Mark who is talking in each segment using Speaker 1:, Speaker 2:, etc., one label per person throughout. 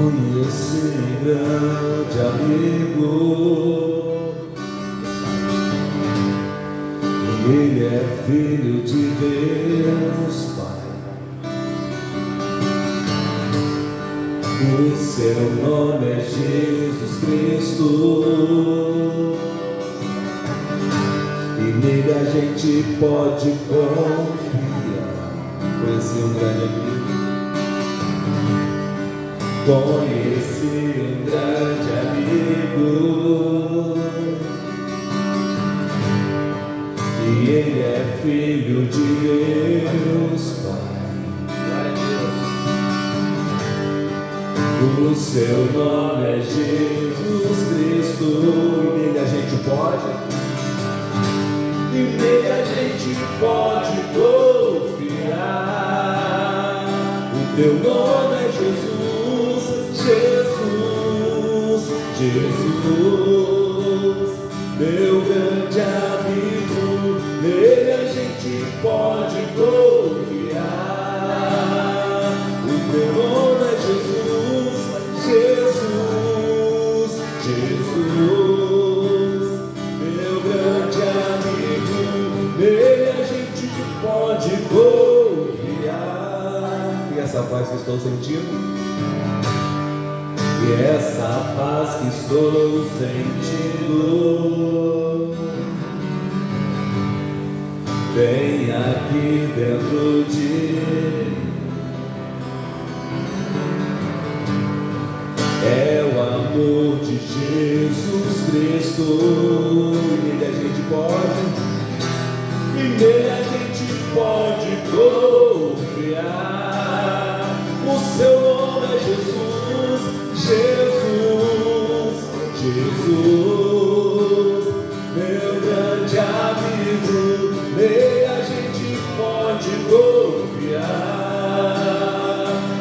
Speaker 1: Conheci um grande amigo, e ele é filho de Deus Pai. O seu nome é Jesus Cristo, e nele a gente pode confiar. Conheci um grande amigo. Conheci um grande amigo, e ele é filho de Deus Pai. O seu nome é Jesus Cristo, e nele a gente pode, e nele a gente pode confiar. O teu nome é Jesus. Jesus, Jesus, meu grande amigo, nele a gente pode confiar. O teu nome é Jesus, Jesus, Jesus, meu grande amigo, nele a gente pode confiar. E essa paz que estou sentindo? E essa paz que estou sentindo vem aqui dentro de mim. É o amor de Jesus Cristo, e nele a gente pode, e nele a gente pode confiar. O seu nome é Jesus. Jesus, Jesus, meu grande amigo, nele a gente pode confiar.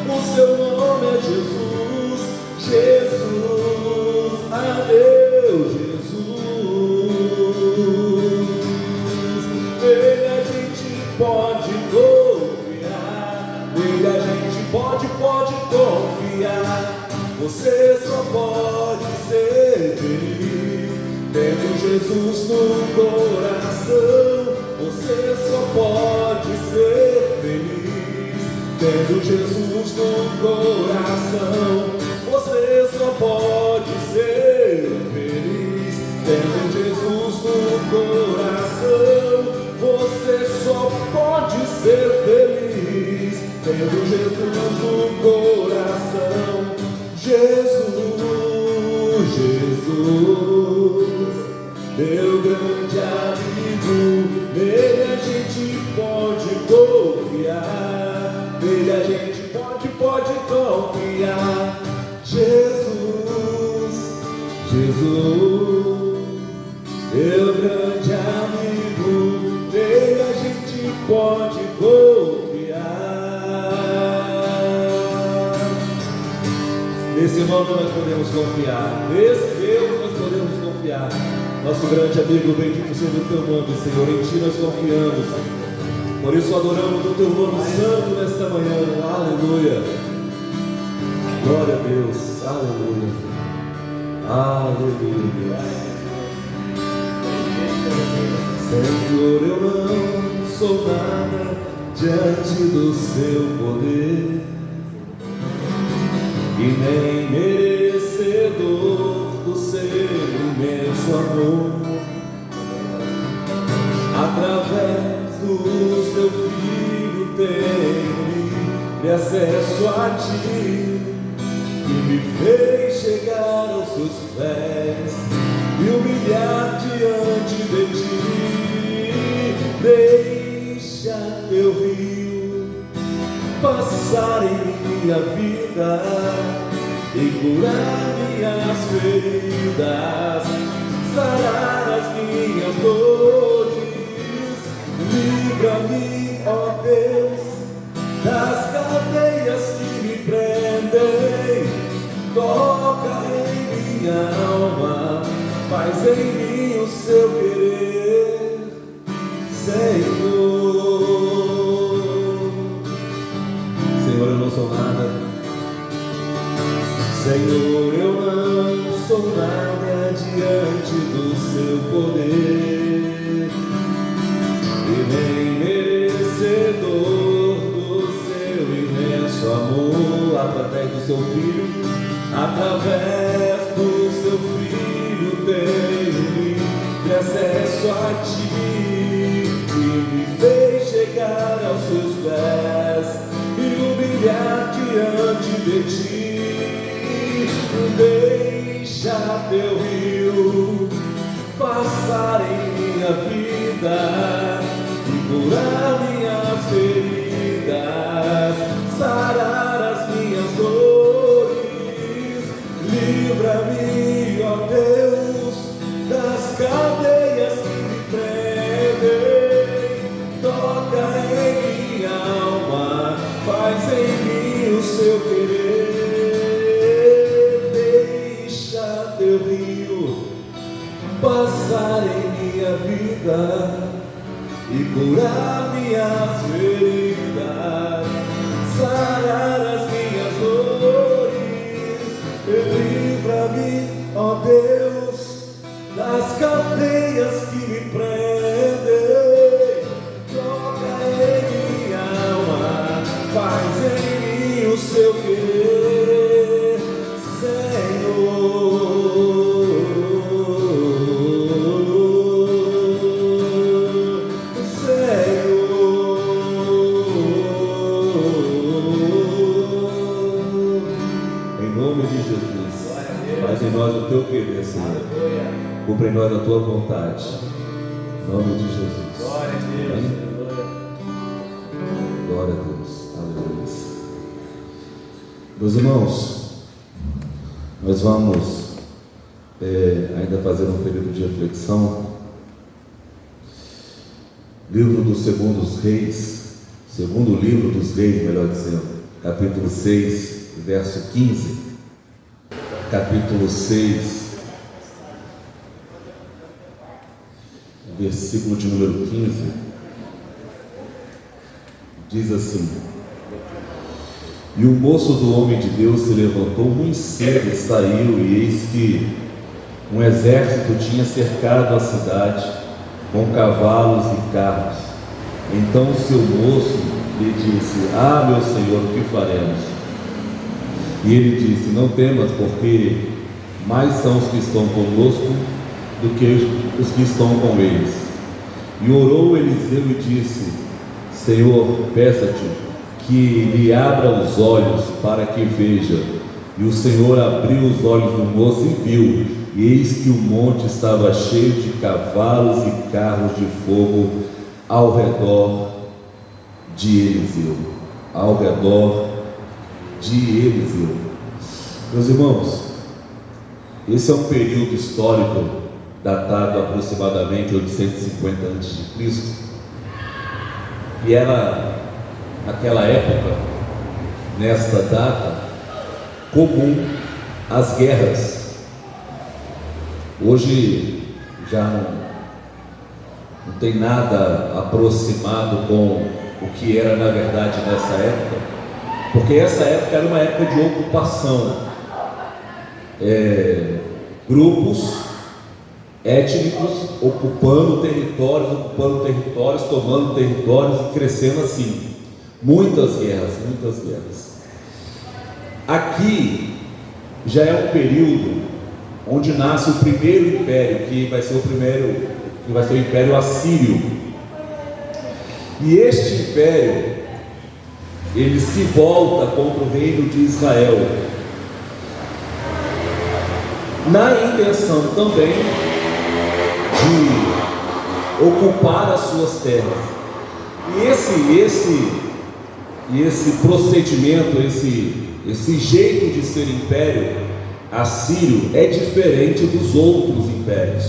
Speaker 1: O seu nome é Jesus, Jesus, meu Jesus, nele a gente pode confiar, nele a gente pode confiar. Você só pode ser feliz tendo Jesus no coração. Você só pode ser feliz tendo Jesus no coração. Você só pode ser feliz tendo Jesus no coração. Você só pode ser feliz tendo Jesus no coração. Jesus, Jesus, meu grande amigo, nele a gente pode confiar, nele a gente pode confiar. Jesus, Jesus, meu grande amigo, nele a gente pode confiar. Nesse nome nós podemos confiar, nesse Deus nós podemos confiar. Nosso grande amigo, bendito seja o teu nome, Senhor, em ti nós confiamos. Por isso adoramos o teu nome santo nesta manhã. Aleluia. Glória a Deus. Aleluia. Aleluia. Senhor, eu não sou nada diante do seu poder, e nem merecedor do seu imenso amor. Através do seu Filho tenho livre acesso a ti, que me fez chegar aos seus pés e humilhar diante de ti. Deixa teu rio passar em minha vida e curar minhas feridas, sarar as minhas dores. Livra-me, ó Deus, das cadeias que me prendem. Toca em minha alma, faz em mim o seu querer, Senhor. Senhor, eu não sou nada Senhor, eu não sou nada diante do seu poder, e nem merecedor do seu imenso amor. Através do seu filho, através do seu filho, tenho livre acesso a ti, e me fez chegar aos seus pés e humilhar diante de ti. Deixa teu rio passar em minha vida e curar minhas feridas, sarar as minhas dores. Livra-me, ó Deus, das cadeias que me prendem. Toca em minha alma, faz em mim o seu querer. Teu rio passar em minha vida e curar minhas feridas, sarar as minhas dores. Livra-me, ó Deus, das cadeias que me prendem. Toca em minha alma, faz em mim o seu querer, Senhor. Faz em nós o teu querer, Senhor. Cumpre em nós a tua vontade. Em nome de Jesus.
Speaker 2: Glória a Deus.
Speaker 1: Glória a Deus. Aleluia. Meus irmãos, nós vamos ainda fazer um período de reflexão. Livro dos Segundos Reis, segundo livro dos Reis, melhor dizendo, capítulo 6, verso 15. Capítulo 6, versículo de número 15, diz assim: E o moço do homem de Deus se levantou muito cedo e saiu, e eis que um exército tinha cercado a cidade com cavalos e carros. Então o seu moço lhe disse: Ah, meu senhor, o que faremos? E ele disse: Não temas, porque mais são os que estão conosco do que os que estão com eles. E orou Eliseu e disse: Senhor, peça-te que lhe abra os olhos para que veja. E o Senhor abriu os olhos do moço e viu, e eis que o monte estava cheio de cavalos e carros de fogo ao redor de Eliseu. Ao redor de Eliseu. Meus irmãos, esse é um período histórico datado aproximadamente 850 a.C. e era naquela época, nesta data, comum as guerras. Hoje já não tem nada aproximado com o que era na verdade nessa época, porque essa época era uma época de ocupação, grupos étnicos ocupando territórios, tomando territórios e crescendo assim. Muitas guerras. Aqui já é um período onde nasce o primeiro império, que vai ser o Império Assírio. E este império, ele se volta contra o reino de Israel, na intenção também de ocupar as suas terras. E esse procedimento, esse jeito de ser império assírio é diferente dos outros impérios.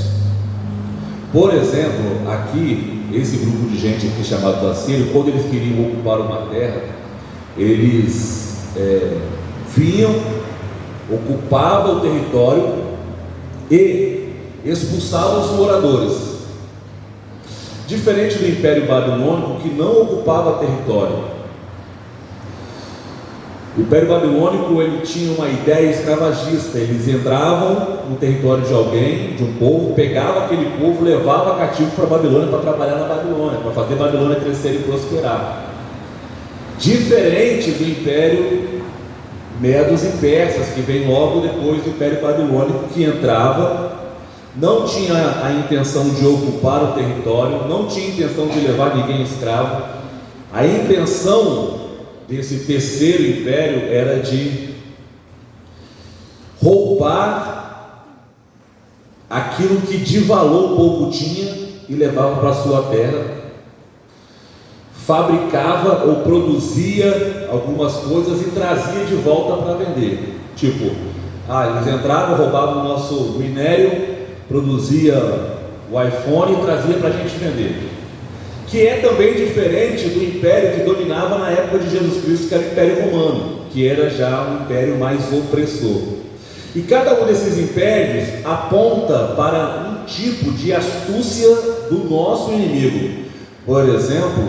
Speaker 1: Por exemplo, aqui, esse grupo de gente aqui chamado assírio, quando eles queriam ocupar uma terra, eles vinham, ocupavam o território e expulsavam os moradores. Diferente do Império Babilônico, que não ocupava território. O Império Babilônico, ele tinha uma ideia escravagista. Eles entravam no território de alguém, de um povo, pegavam aquele povo, levava cativo para a Babilônia para trabalhar na Babilônia, para fazer a Babilônia crescer e prosperar. Diferente do Império Medos e Persas, que vem logo depois do Império Babilônico, que entrava, não tinha a intenção de ocupar o território, não tinha intenção de levar ninguém escravo. A intenção desse terceiro império era de roubar aquilo que de valor o povo tinha e levava para a sua terra. Fabricava ou produzia algumas coisas e trazia de volta para vender. Tipo, eles entravam, roubavam o nosso minério, produzia o iPhone e trazia para a gente vender. Que é também diferente do império que dominava na época de Jesus Cristo, que era o Império Romano, que era já um império mais opressor. E cada um desses impérios aponta para um tipo de astúcia do nosso inimigo. Por exemplo,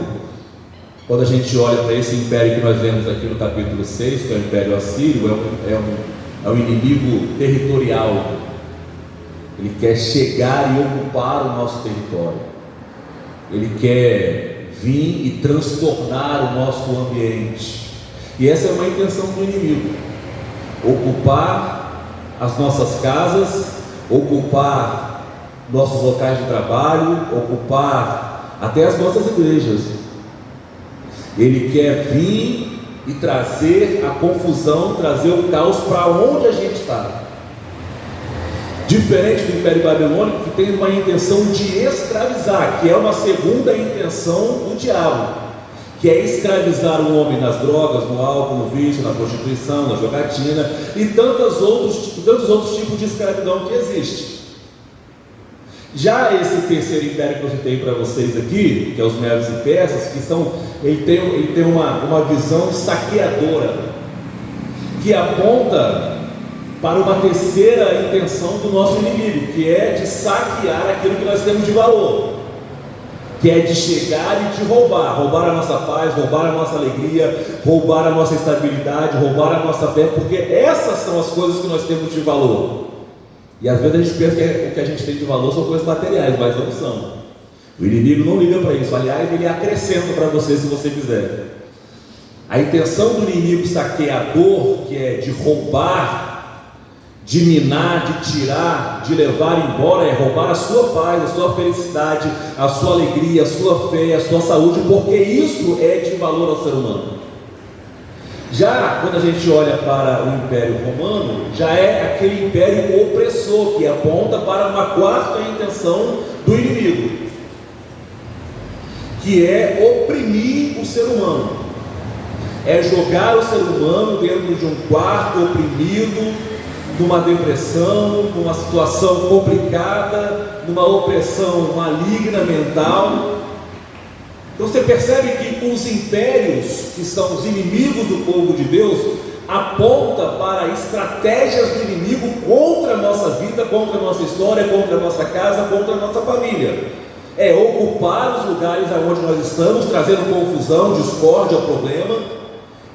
Speaker 1: quando a gente olha para esse império que nós vemos aqui no capítulo 6, que é o Império Assírio, é um inimigo territorial. Ele quer chegar e ocupar o nosso território. Ele quer vir e transtornar o nosso ambiente. E essa é uma intenção do inimigo: ocupar as nossas casas, ocupar nossos locais de trabalho, ocupar até as nossas igrejas. Ele quer vir e trazer a confusão, trazer o caos para onde a gente está. Diferente do Império Babilônico, que tem uma intenção de escravizar, que é uma segunda intenção do diabo, que é escravizar o homem nas drogas, no álcool, no vício, na prostituição, na jogatina e tantos outros tipos de escravidão que existe. Já esse terceiro império que eu citei para vocês aqui, que é os Medos e Persas, ele tem uma visão saqueadora, que aponta para uma terceira intenção do nosso inimigo, que é de saquear aquilo que nós temos de valor, que é de chegar e de roubar a nossa paz, roubar a nossa alegria, roubar a nossa estabilidade, roubar a nossa fé, porque essas são as coisas que nós temos de valor. E às vezes a gente pensa que o que a gente tem de valor são coisas materiais, mas não são. O inimigo não liga para isso, aliás, ele acrescenta para você se você quiser. A intenção do inimigo saqueador, que é de roubar, de minar, de tirar, de levar embora, é roubar a sua paz, a sua felicidade, a sua alegria, a sua fé, a sua saúde, porque isso é de valor ao ser humano. Já quando a gente olha para o Império Romano, já é aquele império opressor, que aponta para uma quarta intenção do inimigo, que é oprimir o ser humano, é jogar o ser humano dentro de um quarto oprimido, numa depressão, numa situação complicada, numa opressão maligna mental. Então você percebe que os impérios, que são os inimigos do povo de Deus, apontam para estratégias do inimigo contra a nossa vida, contra a nossa história, contra a nossa casa, contra a nossa família. É ocupar os lugares onde nós estamos, trazendo confusão, discórdia, problema.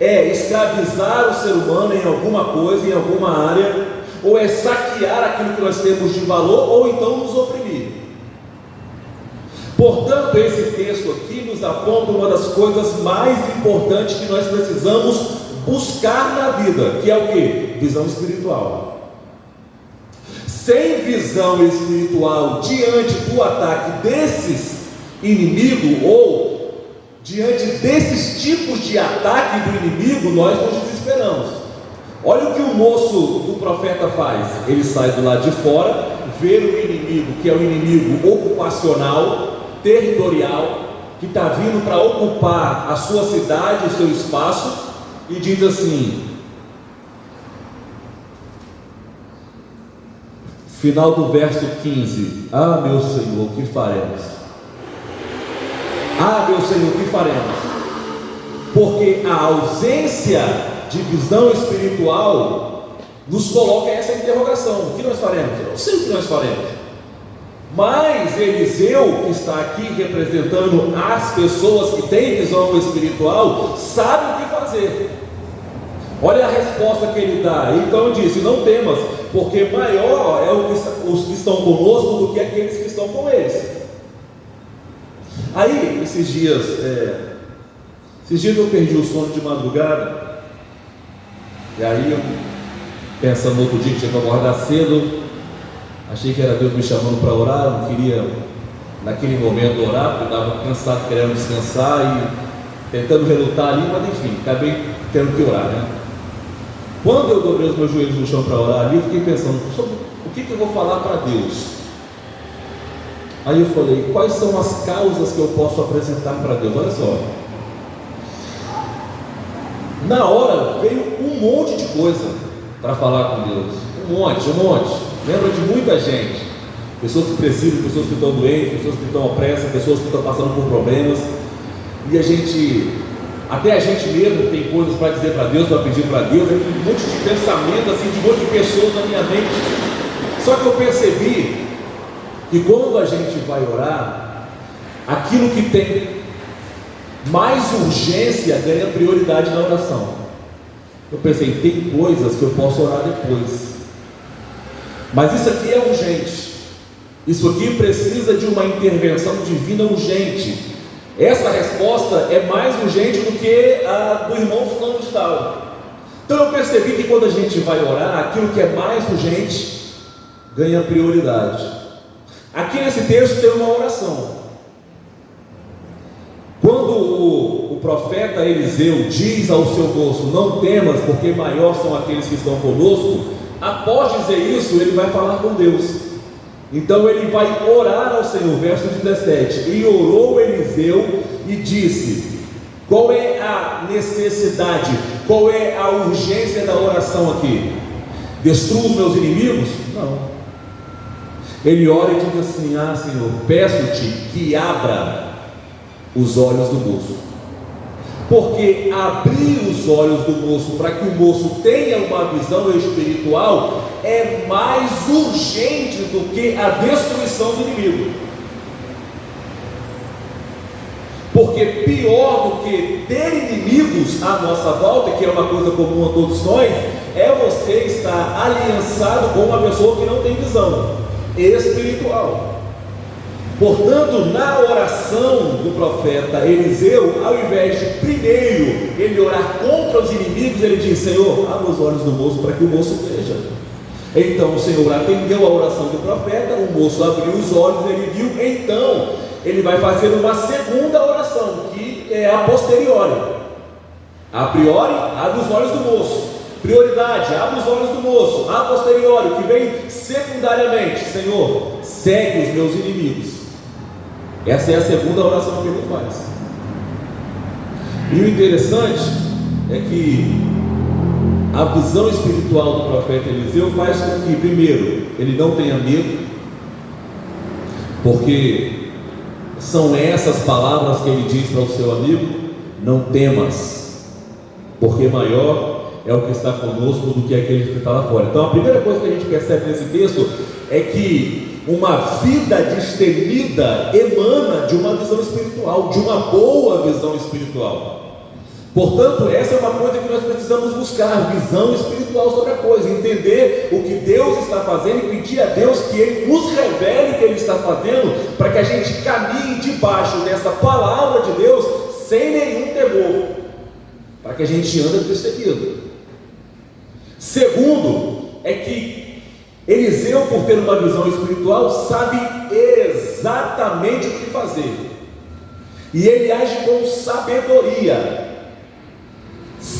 Speaker 1: É escravizar o ser humano em alguma coisa, em alguma área, ou é saquear aquilo que nós temos de valor, ou então nos oprimir. Portanto, esse texto aqui nos aponta uma das coisas mais importantes que nós precisamos buscar na vida, que é o quê? Visão espiritual. Sem visão espiritual diante do ataque desses inimigos, ou diante desses tipos de ataque do inimigo, nós nos desesperamos. Olha o que o moço do profeta faz: ele sai do lado de fora, vê o inimigo, que é o inimigo ocupacional, territorial, que está vindo para ocupar a sua cidade, o seu espaço, e diz assim, final do verso 15: ah, meu Senhor, o que faremos? Ah, meu Senhor, o que faremos? Porque a ausência de visão espiritual nos coloca essa interrogação: o que nós faremos? Eu não sei o que nós faremos. Mas Eliseu, que está aqui representando as pessoas que têm visão espiritual, sabe o que fazer. Olha a resposta que ele dá. Então eu disse: não temas, porque maior é os que estão conosco do que aqueles que estão com eles. Aí, esses dias eu perdi o sono de madrugada. E aí eu, pensando no outro dia que tinha que acordar cedo, achei que era Deus me chamando para orar. Eu não queria naquele momento orar, porque eu estava cansado, querendo descansar e tentando relutar ali, mas enfim, acabei tendo que orar, né? Quando eu dobrei os meus joelhos no chão para orar ali, eu fiquei pensando sobre o que eu vou falar para Deus. Aí eu falei: quais são as causas que eu posso apresentar para Deus? Olha só, na hora veio um monte de coisa para falar com Deus, um monte, lembra de muita gente, pessoas que precisam, pessoas que estão doentes, pessoas que estão opressas, pessoas que estão passando por problemas, e até a gente mesmo tem coisas para dizer para Deus, para pedir para Deus. Tem um monte de pensamento, assim, de um monte de pessoas na minha mente. Só que eu percebi que quando a gente vai orar, aquilo que tem mais urgência ganha prioridade na oração. Eu pensei: tem coisas que eu posso orar depois, mas isso aqui é urgente, isso aqui precisa de uma intervenção divina urgente. Essa resposta é mais urgente do que a do irmão fulano de tal. Então eu percebi que quando a gente vai orar, aquilo que é mais urgente ganha prioridade. Aqui nesse texto tem uma oração. Quando o profeta Eliseu diz ao seu moço: não temas, porque maior são aqueles que estão conosco, após dizer isso, ele vai falar com Deus. Então ele vai orar ao Senhor, verso 17: e orou Eliseu e disse. Qual é a necessidade, qual é a urgência da oração aqui? Destrua os meus inimigos? Não. Ele ora e diz assim: ah, Senhor, peço-te que abra os olhos do moço. Porque abrir os olhos do moço para que o moço tenha uma visão espiritual é mais urgente do que a destruição do inimigo. Porque pior do que ter inimigos à nossa volta, que é uma coisa comum a todos nós, é você estar aliançado com uma pessoa que não tem visão espiritual. Portanto, na oração do profeta Eliseu, ao invés de primeiro ele orar contra os inimigos, ele diz: Senhor, abra os olhos do moço para que o moço veja. Então o Senhor atendeu a oração do profeta, o moço abriu os olhos, ele viu. Então ele vai fazer uma segunda oração, que é a posteriori. A priori, abre os olhos do moço. Prioridade, abre os olhos do moço. A posteriori, que vem secundariamente: Senhor, segue os meus inimigos. Essa é a segunda oração que ele faz. E o interessante é que a visão espiritual do profeta Eliseu faz com que, primeiro, ele não tenha medo, porque são essas palavras que ele diz para o seu amigo: não temas, porque maior é o que está conosco do que aquele que está lá fora. Então a primeira coisa que a gente percebe nesse texto é que uma vida destemida emana de uma visão espiritual, de uma boa visão espiritual. Portanto, essa é uma coisa que nós precisamos buscar: visão espiritual sobre a coisa, entender o que Deus está fazendo e pedir a Deus que Ele nos revele o que Ele está fazendo, para que a gente caminhe debaixo dessa palavra de Deus sem nenhum temor, para que a gente ande perseguido. Segundo, é que Eliseu, por ter uma visão espiritual, sabe exatamente o que fazer, e ele age com sabedoria.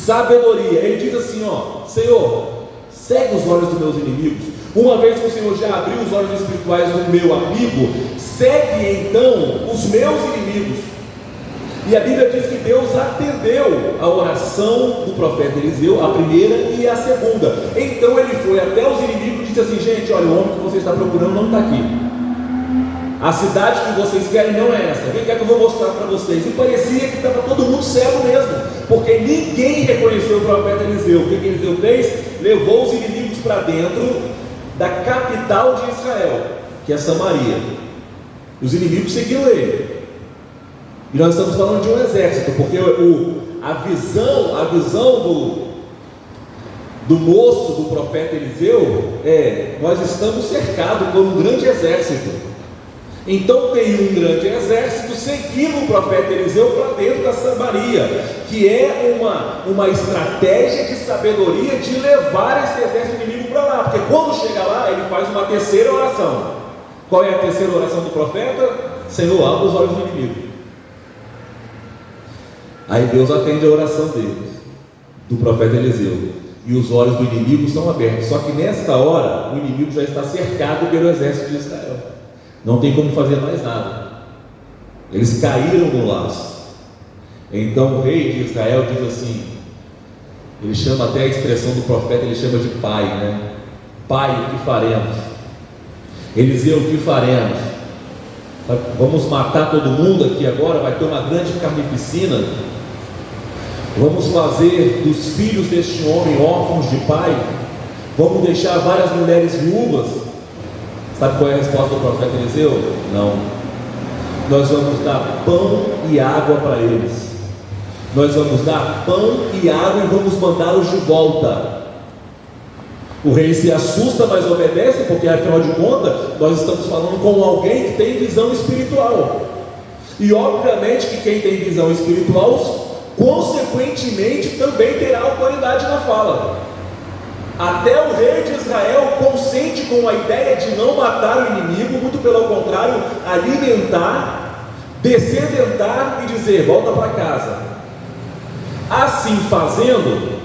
Speaker 1: Ele diz assim: Senhor, segue os olhos dos meus inimigos. Uma vez que o Senhor já abriu os olhos espirituais do meu amigo, segue então os meus inimigos. E a Bíblia diz que Deus atendeu a oração do profeta Eliseu, a primeira e a segunda. Então ele foi até os inimigos e disse assim: gente, olha, o homem que você está procurando não está aqui. A cidade que vocês querem não é essa. Vem cá que eu vou mostrar para vocês. E parecia que estava todo mundo cego mesmo, porque ninguém reconheceu o profeta Eliseu. O que Eliseu fez? Levou os inimigos para dentro da capital de Israel, que é Samaria. Os inimigos seguiram ele. E nós estamos falando de um exército, porque a visão do moço do profeta Eliseu é: nós estamos cercados por um grande exército. Então tem um grande exército seguindo o profeta Eliseu para dentro da Samaria, que é uma estratégia de sabedoria de levar esse exército inimigo para lá, porque quando chega lá ele faz uma terceira oração. Qual é a terceira oração do profeta? Senhor, abre os olhos do inimigo. Aí Deus atende a oração deles, do profeta Eliseu, e os olhos do inimigo estão abertos. Só que nesta hora o inimigo já está cercado pelo exército de Israel, não tem como fazer mais nada, eles caíram no laço. Então o rei de Israel diz assim, ele chama até a expressão do profeta, ele chama de pai, né? Pai, o que faremos? Eliseu, o que faremos? Vamos matar todo mundo aqui agora? Vai ter uma grande carnificina? Vamos fazer dos filhos deste homem órfãos de pai? Vamos deixar várias mulheres viúvas? Sabe qual é a resposta do profeta Eliseu? Não. Nós vamos dar pão e água para eles. Nós vamos dar pão e água e vamos mandá-los de volta. O rei se assusta, mas obedece, porque afinal de contas nós estamos falando com alguém que tem visão espiritual, e obviamente que quem tem visão espiritual consequentemente também terá autoridade na fala. Até o rei de Israel consente com a ideia de não matar o inimigo, muito pelo contrário, alimentar, descedentar e dizer: volta para casa. Assim fazendo,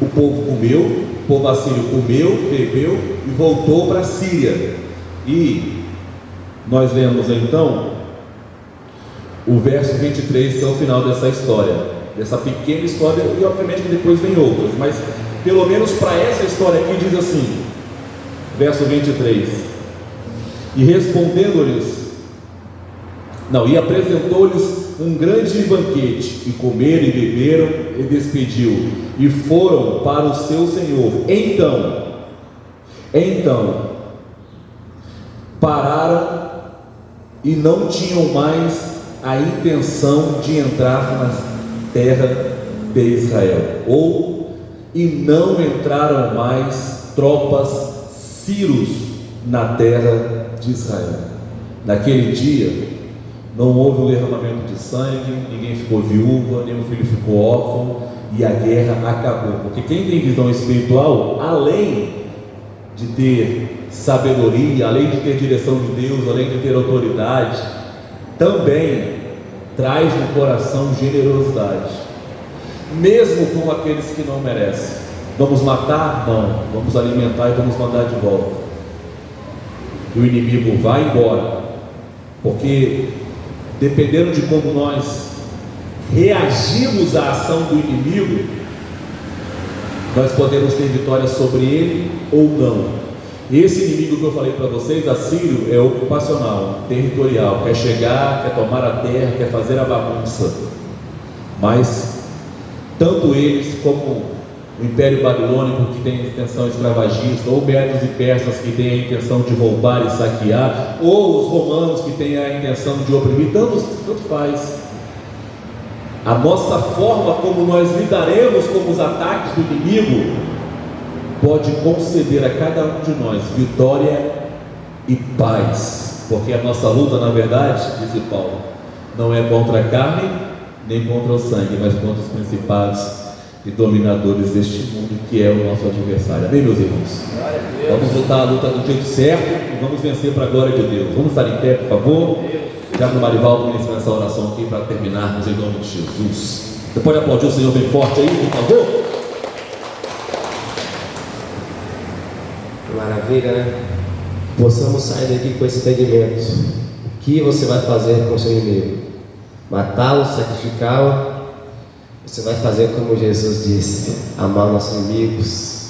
Speaker 1: o povo comeu, o povo assírio comeu, bebeu e voltou para a Síria. E nós lemos então o verso 23, que é o final dessa história, dessa pequena história, e obviamente que depois vem outras, mas pelo menos para essa história aqui diz assim, verso 23: e respondendo-lhes, e apresentou-lhes um grande banquete, e comeram e beberam, e despediu, e foram para o seu senhor. Então pararam e não tinham mais a intenção de entrar na terra de Israel, e não entraram mais tropas sírios na terra de Israel. Naquele dia não houve um derramamento de sangue, ninguém ficou viúva, nenhum filho ficou órfão, e a guerra acabou. Porque quem tem visão espiritual, além de ter sabedoria, além de ter direção de Deus, além de ter autoridade, também traz no coração generosidade, mesmo com aqueles que não merecem. Vamos matar? Não. Vamos alimentar e vamos mandar de volta. E o inimigo vai embora, porque dependendo de como nós reagimos à ação do inimigo, nós podemos ter vitória sobre ele ou não. Esse inimigo que eu falei para vocês, assírio, é ocupacional, territorial, quer chegar, quer tomar a terra, quer fazer a bagunça. Mas tanto eles como o Império Babilônico, que tem a intenção escravagista, ou Medos e Persas, que tem a intenção de roubar e saquear, ou os romanos, que têm a intenção de oprimir, tanto faz. A nossa forma como nós lidaremos com os ataques do inimigo pode conceder a cada um de nós vitória e paz, porque a nossa luta, na verdade, disse Paulo, não é contra a carne nem contra o sangue, mas contra os principados e dominadores deste mundo, que é o nosso adversário. Amém, meus irmãos? Vamos lutar a luta do jeito certo e vamos vencer para a glória de Deus. Vamos estar em pé, por favor. Já para o Marivaldo ministrar essa oração aqui para terminarmos em nome de Jesus. Você pode aplaudir o Senhor bem forte aí, por favor?
Speaker 2: Maravilha, né? Possamos sair daqui com esse entendimento. O que você vai fazer com o seu inimigo? Matá-lo, sacrificá-lo? Você vai fazer como Jesus disse, amar nossos inimigos.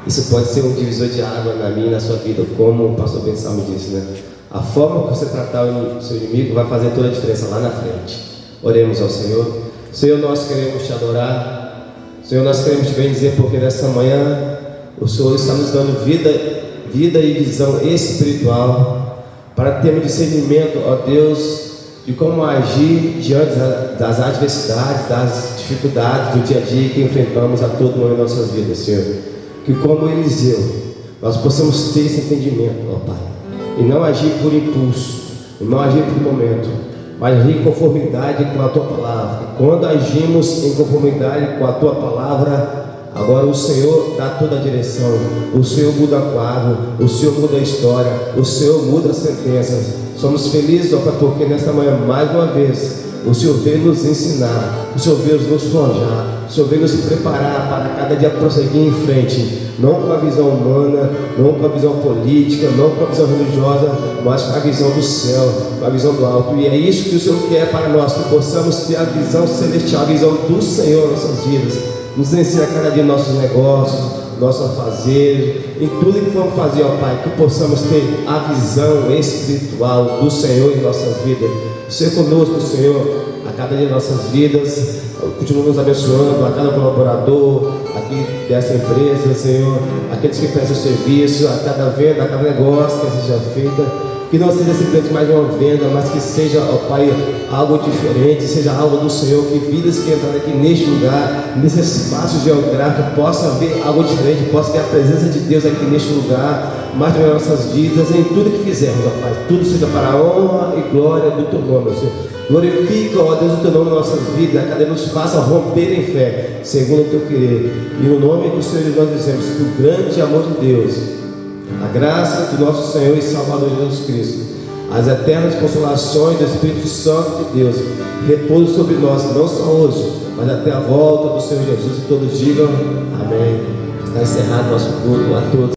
Speaker 2: Isso pode ser um divisor de água na minha e na sua vida, como o pastor Ben Salmo disse, né? A forma que você tratar o seu inimigo vai fazer toda a diferença lá na frente. Oremos ao Senhor. Senhor, nós queremos te adorar. Senhor, nós queremos te bendizer, porque nesta manhã o Senhor está nos dando vida e visão espiritual, para termos discernimento, ó Deus, de como agir diante das adversidades, das dificuldades do dia a dia que enfrentamos a todo momento em nossas vidas, Senhor. Que como Eliseu, nós possamos ter esse entendimento, ó Pai, e não agir por impulso, e não agir por momento, mas agir em conformidade com a Tua Palavra. E quando agimos em conformidade com a Tua Palavra, agora o Senhor dá toda a direção, o Senhor muda o quadro, o Senhor muda a história, o Senhor muda as sentenças. Somos felizes, ó Pai, porque nesta manhã, mais uma vez, o Senhor veio nos ensinar, o Senhor veio nos forjar, o Senhor veio nos preparar para cada dia prosseguir em frente, não com a visão humana, não com a visão política, não com a visão religiosa, mas com a visão do céu, com a visão do alto. E é isso que o Senhor quer para nós, que possamos ter a visão celestial, a visão do Senhor em nossas vidas. Nos ensina cada dia nossos negócios, nossos afazeres, em tudo que vamos fazer, ó Pai, que possamos ter a visão espiritual do Senhor em nossas vidas. Ser conosco, Senhor, a cada dia de nossas vidas. Continua nos abençoando, a cada colaborador aqui dessa empresa, Senhor, aqueles que prestam serviço, a cada venda, a cada negócio que seja feita. Que não seja simplesmente mais uma venda, mas que seja, ó Pai, algo diferente, seja algo do Senhor, que vidas que entrarem aqui neste lugar, nesse espaço geográfico, possa haver algo diferente, possa ter a presença de Deus aqui neste lugar, mais nas nossas vidas, em tudo que fizermos, ó Pai, tudo seja para a honra e glória do Teu nome, Senhor. Glorifica, ó Deus, o Teu nome em nossas vidas, a cada dia nos faça romper em fé, segundo o Teu querer. E no nome do Senhor nós dizemos que o grande amor de Deus, a graça do nosso Senhor e Salvador Jesus Cristo, as eternas consolações do Espírito Santo de Deus, repousem sobre nós, não só hoje, mas até a volta do Senhor Jesus. E todos digam amém. Está encerrado nosso culto a todos.